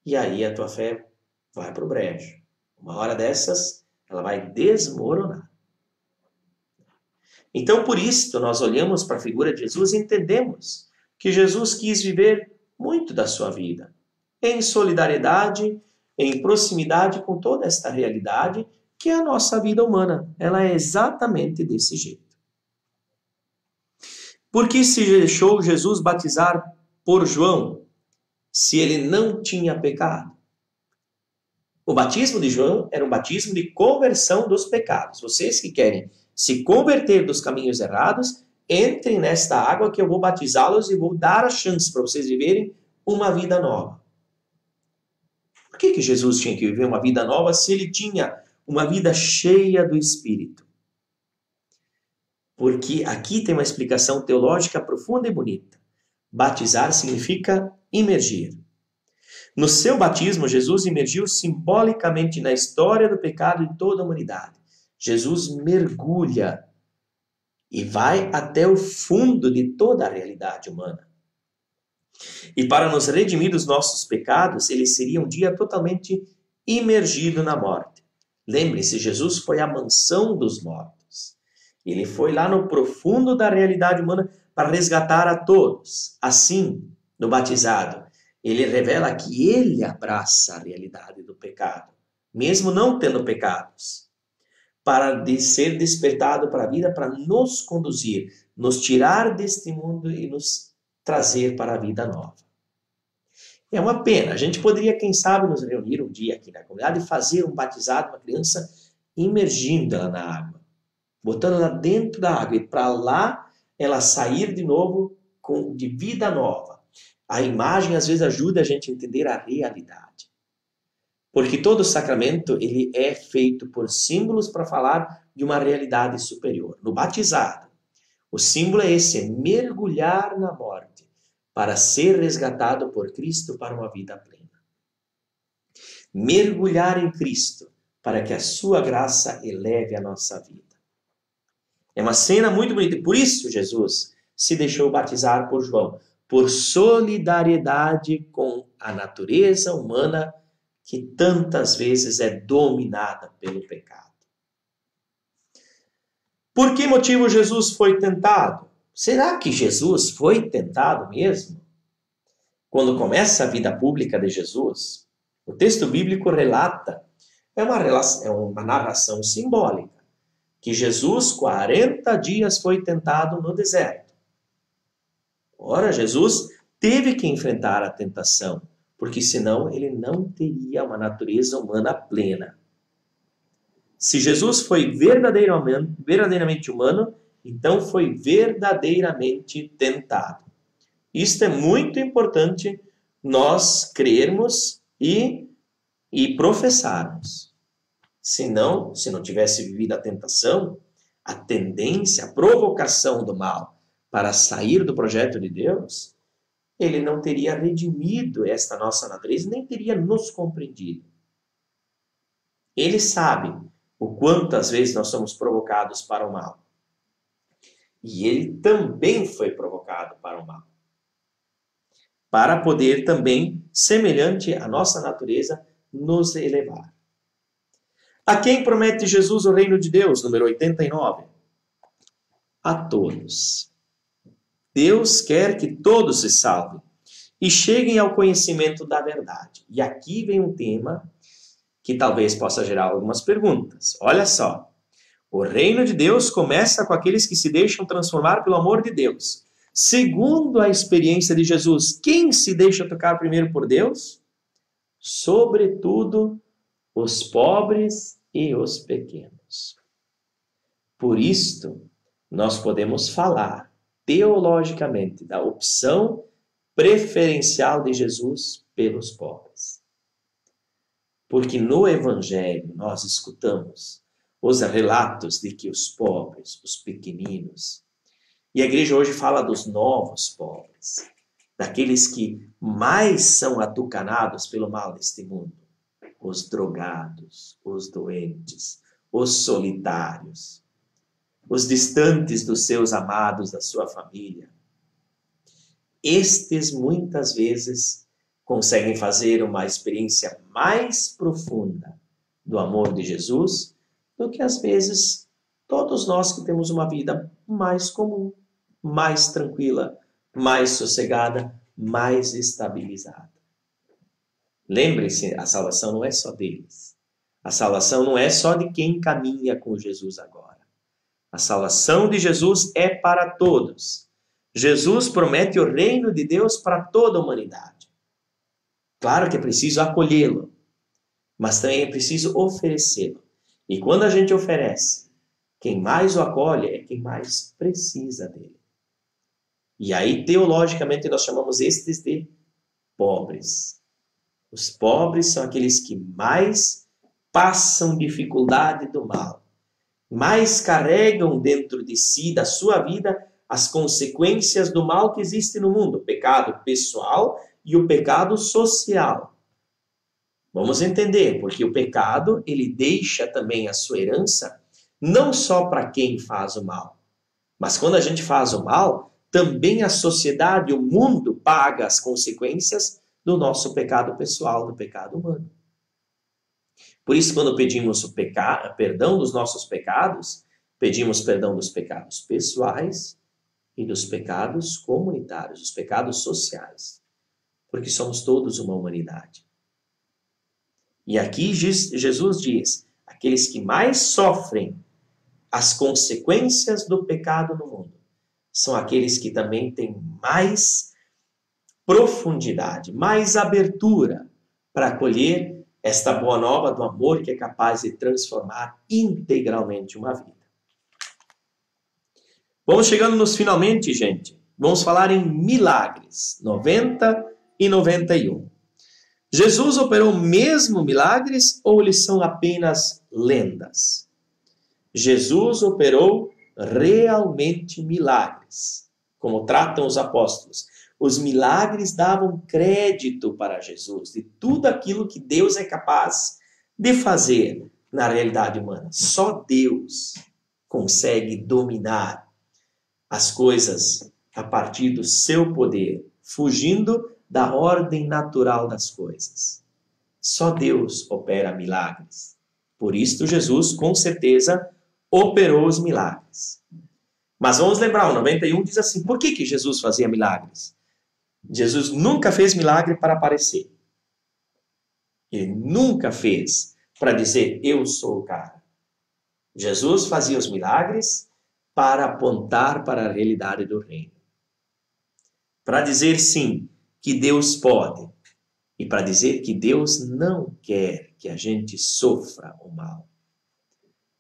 E aí a tua fé vai para o brejo. Uma hora dessas, ela vai desmoronar. Então, por isso, nós olhamos para a figura de Jesus e entendemos que Jesus quis viver muito da sua vida, em solidariedade, em proximidade com toda esta realidade que é a nossa vida humana. Ela é exatamente desse jeito. Por que se deixou Jesus batizar por João, se ele não tinha pecado? O batismo de João era um batismo de conversão dos pecados. Vocês que querem se converter dos caminhos errados, entrem nesta água que eu vou batizá-los e vou dar a chance para vocês viverem uma vida nova. Por que Jesus tinha que viver uma vida nova se ele tinha uma vida cheia do Espírito? Porque aqui tem uma explicação teológica profunda e bonita. Batizar significa imergir. No seu batismo, Jesus imergiu simbolicamente na história do pecado de toda a humanidade. Jesus mergulha e vai até o fundo de toda a realidade humana. E para nos redimir dos nossos pecados, ele seria um dia totalmente imergido na morte. Lembre-se, Jesus foi à mansão dos mortos. Ele foi lá no profundo da realidade humana para resgatar a todos. Assim, no batizado, ele revela que ele abraça a realidade do pecado, mesmo não tendo pecados, para ser despertado para a vida, para nos conduzir, nos tirar deste mundo e nos trazer para a vida nova. É uma pena. A gente poderia, quem sabe, nos reunir um dia aqui na comunidade e fazer um batizado, uma criança, imergindo ela na água, botando ela dentro da água e para lá ela sair de novo de vida nova. A imagem às vezes ajuda a gente a entender a realidade. Porque todo sacramento ele é feito por símbolos para falar de uma realidade superior. No batizado, o símbolo é esse, é mergulhar na morte para ser resgatado por Cristo para uma vida plena. Mergulhar em Cristo para que a sua graça eleve a nossa vida. É uma cena muito bonita. Por isso Jesus se deixou batizar por João, por solidariedade com a natureza humana que tantas vezes é dominada pelo pecado. Por que motivo Jesus foi tentado? Será que Jesus foi tentado mesmo? Quando começa a vida pública de Jesus, o texto bíblico relata, é uma narração simbólica, que Jesus 40 dias foi tentado no deserto. Ora, Jesus teve que enfrentar a tentação, porque senão ele não teria uma natureza humana plena. Se Jesus foi verdadeiramente humano, então foi verdadeiramente tentado. Isto é muito importante nós crermos e professarmos. Se não tivesse vivido a tentação, a tendência, a provocação do mal para sair do projeto de Deus, ele não teria redimido esta nossa natureza, nem teria nos compreendido. Ele sabe o quanto às vezes nós somos provocados para o mal. E ele também foi provocado para o mal. Para poder também, semelhante à nossa natureza, nos elevar. A quem promete Jesus o reino de Deus? Número 89. A todos. Deus quer que todos se salvem e cheguem ao conhecimento da verdade. E aqui vem um tema que talvez possa gerar algumas perguntas. Olha só. O reino de Deus começa com aqueles que se deixam transformar pelo amor de Deus. Segundo a experiência de Jesus, quem se deixa tocar primeiro por Deus? Sobretudo os pobres e os pequenos. Por isto, nós podemos falar teologicamente da opção preferencial de Jesus pelos pobres. Porque no Evangelho nós escutamos os relatos de que os pobres, os pequeninos, e a igreja hoje fala dos novos pobres, daqueles que mais são atucanados pelo mal deste mundo, os drogados, os doentes, os solitários, os distantes dos seus amados, da sua família. Estes muitas vezes conseguem fazer uma experiência mais profunda do amor de Jesus do que às vezes todos nós que temos uma vida mais comum, mais tranquila, mais sossegada, mais estabilizada. Lembre-se, a salvação não é só deles. A salvação não é só de quem caminha com Jesus agora. A salvação de Jesus é para todos. Jesus promete o reino de Deus para toda a humanidade. Claro que é preciso acolhê-lo, mas também é preciso oferecê-lo. E quando a gente oferece, quem mais o acolhe é quem mais precisa dele. E aí, teologicamente, nós chamamos estes de pobres. Os pobres são aqueles que mais passam dificuldade do mal, mais carregam dentro de si, da sua vida, as consequências do mal que existe no mundo, o pecado pessoal e o pecado social. Vamos entender, porque o pecado, ele deixa também a sua herança, não só para quem faz o mal, mas quando a gente faz o mal, também a sociedade, o mundo, paga as consequências do nosso pecado pessoal, do pecado humano. Por isso, quando pedimos o perdão dos nossos pecados, pedimos perdão dos pecados pessoais e dos pecados comunitários, dos pecados sociais, porque somos todos uma humanidade. E aqui Jesus diz, aqueles que mais sofrem as consequências do pecado no mundo, são aqueles que também têm mais profundidade, mais abertura para acolher esta boa nova do amor que é capaz de transformar integralmente uma vida. Vamos chegando nos finalmente, gente. Vamos falar em milagres. 90 e 91. Jesus operou mesmo milagres ou eles são apenas lendas? Jesus operou realmente milagres, como tratam os apóstolos. Os milagres davam crédito para Jesus, de tudo aquilo que Deus é capaz de fazer na realidade humana. Só Deus consegue dominar as coisas a partir do seu poder, fugindo da ordem natural das coisas. Só Deus opera milagres. Por isso, Jesus, com certeza, operou os milagres. Mas vamos lembrar, o 91 diz assim, por que Jesus fazia milagres? Jesus nunca fez milagre para aparecer. Ele nunca fez para dizer, eu sou o cara. Jesus fazia os milagres para apontar para a realidade do reino. Para dizer, sim, que Deus pode. E para dizer que Deus não quer que a gente sofra o mal.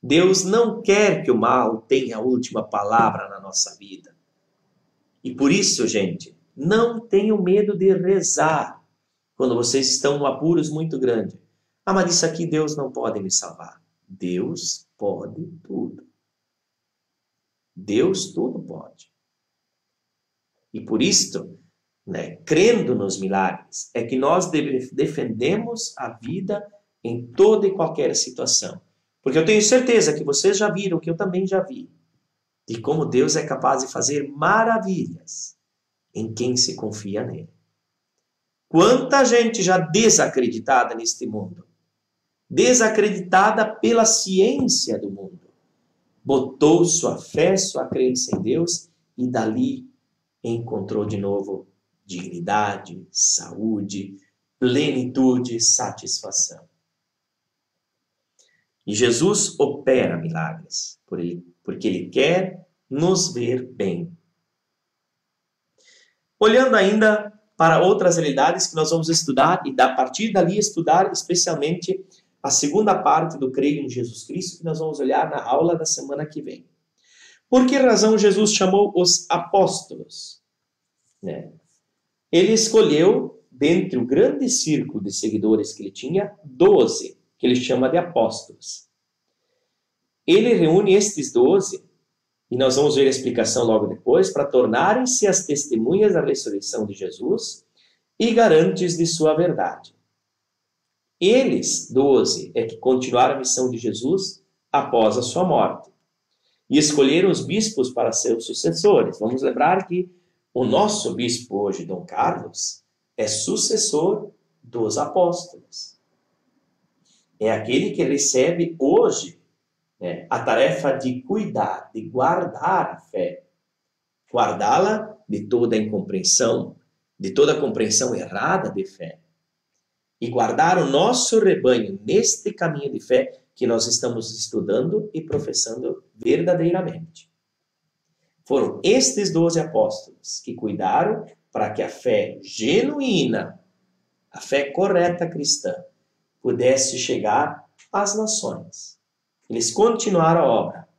Deus não quer que o mal tenha a última palavra na nossa vida. E por isso, gente, não tenham medo de rezar quando vocês estão em apuros muito grandes. Ah, mas isso aqui Deus não pode me salvar. Deus pode tudo. Deus tudo pode. E por isto, crendo nos milagres, é que nós defendemos a vida em toda e qualquer situação. Porque eu tenho certeza que vocês já viram, que eu também já vi, de como Deus é capaz de fazer maravilhas em quem se confia nele. Quanta gente já desacreditada neste mundo, desacreditada pela ciência do mundo, botou sua fé, sua crença em Deus e dali encontrou de novo dignidade, saúde, plenitude, satisfação. E Jesus opera milagres, porque Ele quer nos ver bem. Olhando ainda para outras realidades que nós vamos estudar, e a partir dali estudar especialmente a segunda parte do Creio em Jesus Cristo, que nós vamos olhar na aula da semana que vem. Por que razão Jesus chamou os apóstolos? Ele escolheu, dentre o grande círculo de seguidores que ele tinha, 12, que ele chama de apóstolos. Ele reúne estes 12, e nós vamos ver a explicação logo depois, para tornarem-se as testemunhas da ressurreição de Jesus e garantes de sua verdade. Eles, 12, é que continuaram a missão de Jesus após a sua morte. E escolheram os bispos para seus sucessores. Vamos lembrar que o nosso bispo hoje, Dom Carlos, é sucessor dos apóstolos. É aquele que recebe hoje a tarefa de cuidar, de guardar a fé. Guardá-la de toda a incompreensão, de toda a compreensão errada de fé. E guardar o nosso rebanho neste caminho de fé que nós estamos estudando e professando verdadeiramente. Foram estes 12 apóstolos que cuidaram para que a fé genuína, a fé correta cristã, pudesse chegar às nações. Eles continuaram a obra.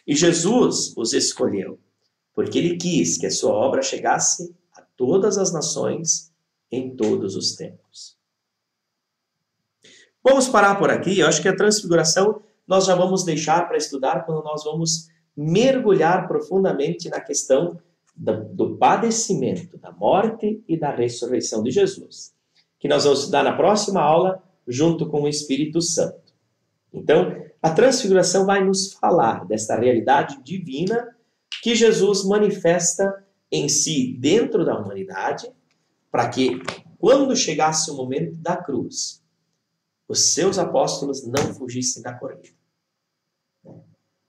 E Jesus os escolheu, porque ele quis que a sua obra chegasse a todas as nações em todos os tempos. Vamos parar por aqui. Eu acho que a transfiguração nós já vamos deixar para estudar quando nós vamos mergulhar profundamente na questão do padecimento, da morte e da ressurreição de Jesus, que nós vamos estudar na próxima aula junto com o Espírito Santo. Então, a transfiguração vai nos falar desta realidade divina que Jesus manifesta em si dentro da humanidade, para que, quando chegasse o momento da cruz, os seus apóstolos não fugissem da corrida.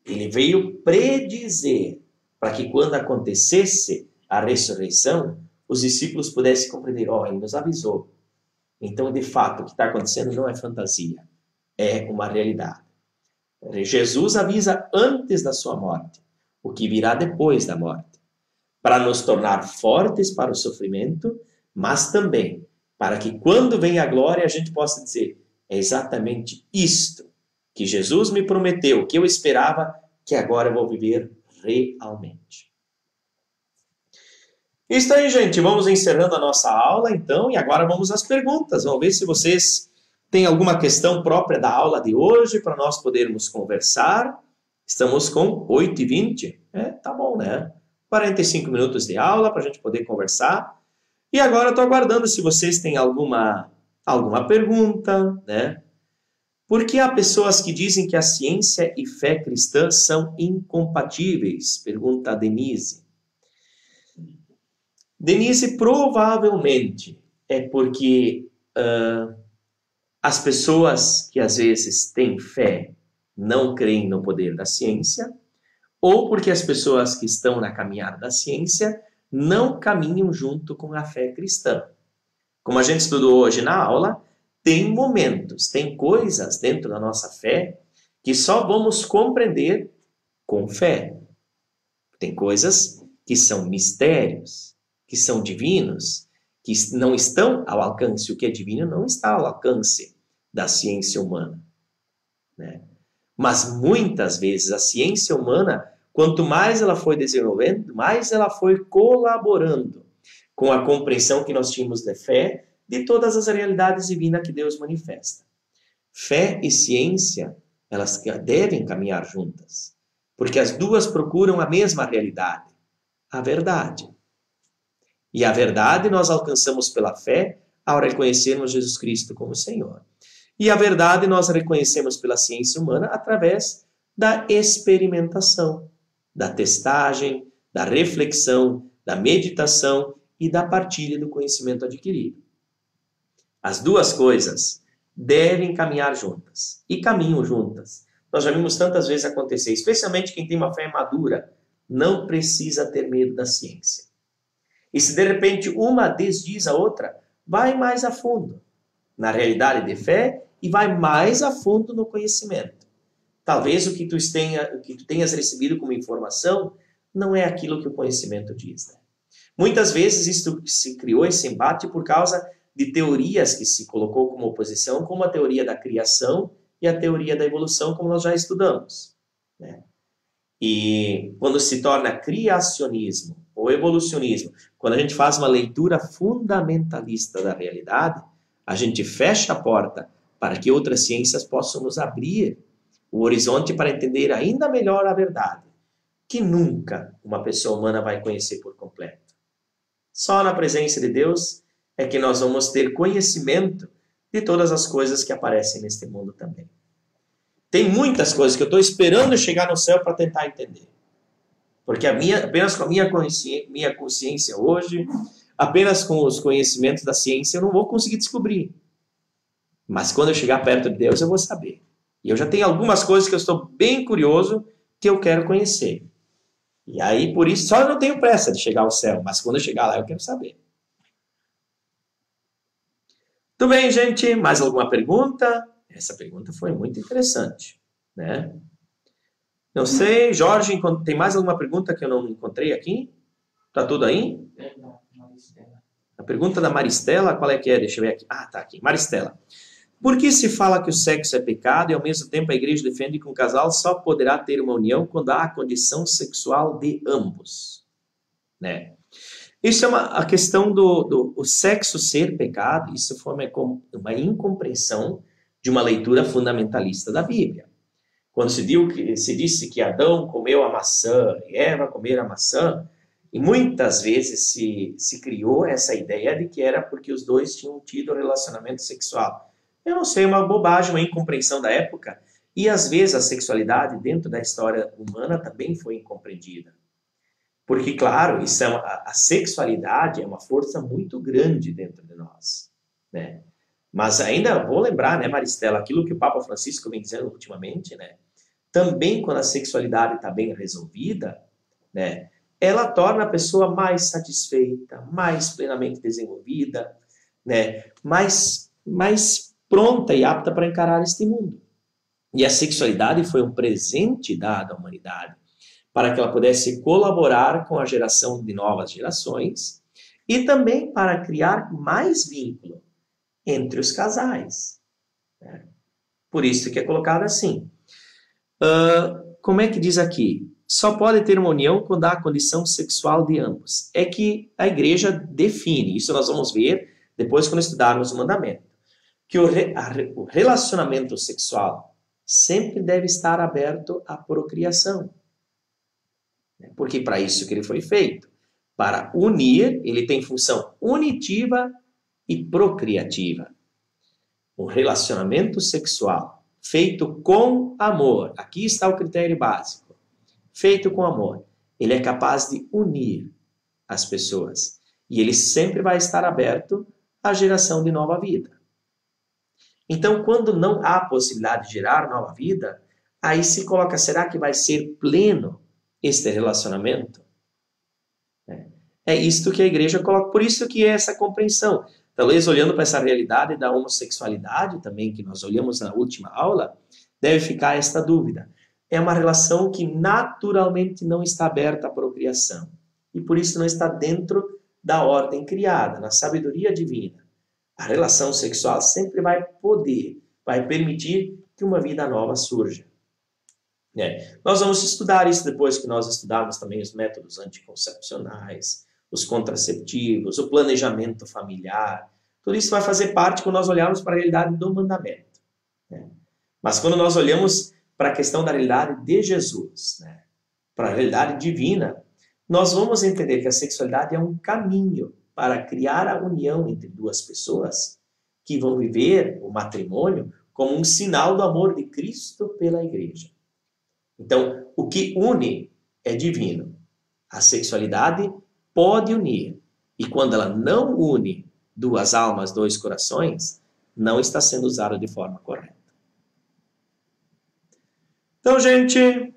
Ele veio predizer para que quando acontecesse a ressurreição, os discípulos pudessem compreender, ele nos avisou. Então, de fato, o que está acontecendo não é fantasia, é uma realidade. Jesus avisa antes da sua morte, o que virá depois da morte, para nos tornar fortes para o sofrimento, mas também para que quando vem a glória a gente possa dizer, é exatamente isto que Jesus me prometeu, que eu esperava, que agora eu vou viver realmente. Isso aí, gente. Vamos encerrando a nossa aula, então, e agora vamos às perguntas. Vamos ver se vocês têm alguma questão própria da aula de hoje para nós podermos conversar. Estamos com 8h20. Tá bom, né? 45 minutos de aula para a gente poder conversar. E agora eu estou aguardando se vocês têm alguma pergunta, né? Porque há pessoas que dizem que a ciência e fé cristã são incompatíveis? Pergunta a Denise. Denise, provavelmente é porque as pessoas que às vezes têm fé não creem no poder da ciência, ou porque as pessoas que estão na caminhada da ciência não caminham junto com a fé cristã. Como a gente estudou hoje na aula, tem momentos, tem coisas dentro da nossa fé que só vamos compreender com fé. Tem coisas que são mistérios, que são divinos, que não estão ao alcance. O que é divino não está ao alcance da ciência humana, né? Mas muitas vezes a ciência humana, quanto mais ela foi desenvolvendo, mais ela foi colaborando com a compreensão que nós tínhamos de fé, de todas as realidades divinas que Deus manifesta. Fé e ciência, elas devem caminhar juntas, porque as duas procuram a mesma realidade, a verdade. E a verdade nós alcançamos pela fé ao reconhecermos Jesus Cristo como Senhor. E a verdade nós reconhecemos pela ciência humana através da experimentação, da testagem, da reflexão, da meditação e da partilha do conhecimento adquirido. As duas coisas devem caminhar juntas e caminham juntas. Nós já vimos tantas vezes acontecer, especialmente quem tem uma fé madura, não precisa ter medo da ciência. E se de repente uma desdiz a outra, vai mais a fundo na realidade de fé e vai mais a fundo no conhecimento. Talvez o que tu tenhas recebido como informação não é aquilo que o conhecimento diz, né? Muitas vezes isso se criou esse embate por causa de teorias que se colocou como oposição, como a teoria da criação e a teoria da evolução, como nós já estudamos, né? E quando se torna criacionismo ou evolucionismo, quando a gente faz uma leitura fundamentalista da realidade, a gente fecha a porta para que outras ciências possam nos abrir o horizonte para entender ainda melhor a verdade, que nunca uma pessoa humana vai conhecer por completo. Só na presença de Deus é que nós vamos ter conhecimento de todas as coisas que aparecem neste mundo também. Tem muitas coisas que eu estou esperando chegar no céu para tentar entender. Porque apenas com a minha consciência hoje, apenas com os conhecimentos da ciência, eu não vou conseguir descobrir. Mas quando eu chegar perto de Deus, eu vou saber. E eu já tenho algumas coisas que eu estou bem curioso que eu quero conhecer. E aí, por isso, só eu não tenho pressa de chegar ao céu, mas quando eu chegar lá, eu quero saber. Tudo bem, gente? Mais alguma pergunta? Essa pergunta foi muito interessante, né? Não sei, Jorge, tem mais alguma pergunta que eu não encontrei aqui? Tá tudo aí? A pergunta da Maristela, qual é que é? Deixa eu ver aqui. Ah, tá aqui. Maristela. Por que se fala que o sexo é pecado e ao mesmo tempo a igreja defende que um casal só poderá ter uma união quando há a condição sexual de ambos, né? Isso é a questão do sexo ser pecado. Isso foi uma incompreensão de uma leitura fundamentalista da Bíblia. Quando se disse que Adão comeu a maçã e Eva comeram a maçã, e muitas vezes se criou essa ideia de que era porque os dois tinham tido relacionamento sexual. Eu não sei, uma bobagem, uma incompreensão da época. E às vezes a sexualidade dentro da história humana também foi incompreendida. Porque, claro, a sexualidade é uma força muito grande dentro de nós, né? Mas ainda vou lembrar, né, Maristela, aquilo que o Papa Francisco vem dizendo ultimamente, né? Também quando a sexualidade está bem resolvida, né, ela torna a pessoa mais satisfeita, mais plenamente desenvolvida, né, mais pronta e apta para encarar este mundo. E a sexualidade foi um presente dado à humanidade para que ela pudesse colaborar com a geração de novas gerações e também para criar mais vínculo entre os casais, né? Por isso que é colocado assim. Como é que diz aqui? só pode ter uma união quando há a condição sexual de ambos. É que a igreja define, isso nós vamos ver depois quando estudarmos o mandamento, que o relacionamento sexual sempre deve estar aberto à procriação. Porque para isso que ele foi feito. Para unir, ele tem função unitiva e procriativa. O relacionamento sexual feito com amor, aqui está o critério básico, feito com amor, ele é capaz de unir as pessoas. E ele sempre vai estar aberto à geração de nova vida. Então, quando não há possibilidade de gerar nova vida, aí se coloca, será que vai ser pleno este relacionamento? É isto que a igreja coloca, por isso que é essa compreensão. Talvez olhando para essa realidade da homossexualidade também, que nós olhamos na última aula, deve ficar esta dúvida. É uma relação que naturalmente não está aberta à procriação. E por isso não está dentro da ordem criada, na sabedoria divina. A relação sexual sempre vai permitir que uma vida nova surja. Nós vamos estudar isso depois que nós estudarmos também os métodos anticoncepcionais, os contraceptivos, o planejamento familiar. Tudo isso vai fazer parte quando nós olharmos para a realidade do mandamento. Mas quando nós olhamos para a questão da realidade de Jesus, para a realidade divina, nós vamos entender que a sexualidade é um caminho para criar a união entre duas pessoas que vão viver o matrimônio como um sinal do amor de Cristo pela igreja. Então, o que une é divino. A sexualidade pode unir. E quando ela não une duas almas, dois corações, não está sendo usada de forma correta. Então, gente,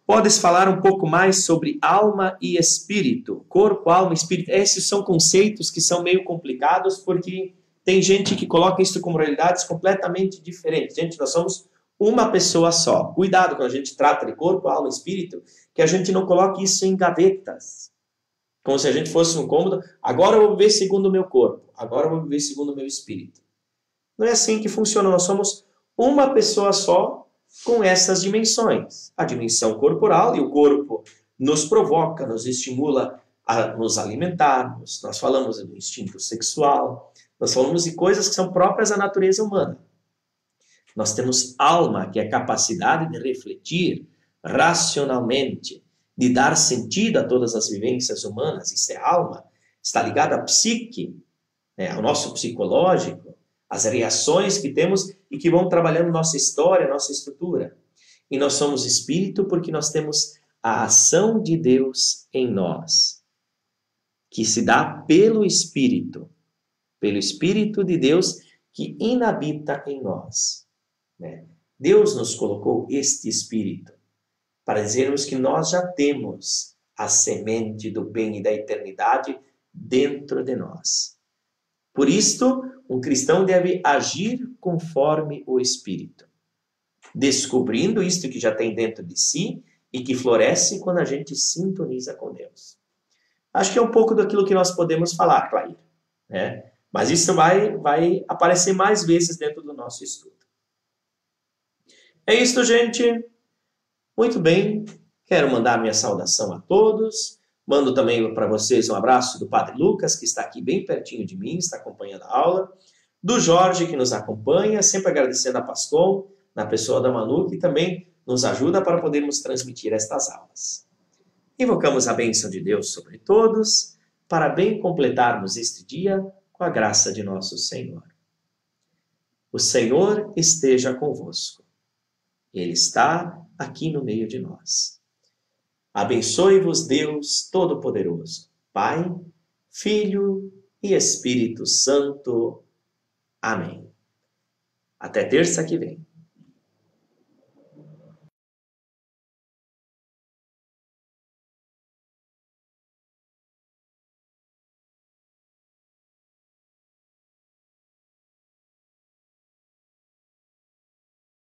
pode-se falar um pouco mais sobre alma e espírito. Corpo, alma e espírito. Esses são conceitos que são meio complicados porque tem gente que coloca isso como realidades completamente diferentes. Gente, nós somos uma pessoa só. Cuidado quando a gente trata de corpo, alma e espírito, que a gente não coloque isso em gavetas. Como se a gente fosse um cômodo. Agora eu vou viver segundo o meu corpo. Agora eu vou viver segundo o meu espírito. Não é assim que funciona. Nós somos uma pessoa só com essas dimensões. A dimensão corporal, e o corpo nos provoca, nos estimula a nos alimentarmos. Nós falamos do instinto sexual. Nós falamos de coisas que são próprias à natureza humana. Nós temos alma, que é a capacidade de refletir racionalmente, de dar sentido a todas as vivências humanas. Isso é alma. Está ligado à psique, ao nosso psicológico, às reações que temos e que vão trabalhando nossa história, nossa estrutura. E nós somos espírito porque nós temos a ação de Deus em nós, que se dá pelo Espírito de Deus que inabita em nós. Deus nos colocou este Espírito para dizermos que nós já temos a semente do bem e da eternidade dentro de nós. Por isto, um cristão deve agir conforme o Espírito, descobrindo isto que já tem dentro de si e que floresce quando a gente sintoniza com Deus. Acho que é um pouco daquilo que nós podemos falar, Clair, Mas isso vai aparecer mais vezes dentro do nosso estudo. É isso, gente. Muito bem. Quero mandar minha saudação a todos. Mando também para vocês um abraço do Padre Lucas, que está aqui bem pertinho de mim, está acompanhando a aula. Do Jorge, que nos acompanha, sempre agradecendo a Pascom, na pessoa da Manu, que também nos ajuda para podermos transmitir estas aulas. Invocamos a bênção de Deus sobre todos, para bem completarmos este dia com a graça de nosso Senhor. O Senhor esteja convosco. Ele está aqui no meio de nós. Abençoe-vos Deus Todo-Poderoso, Pai, Filho e Espírito Santo. Amém. Até terça que vem.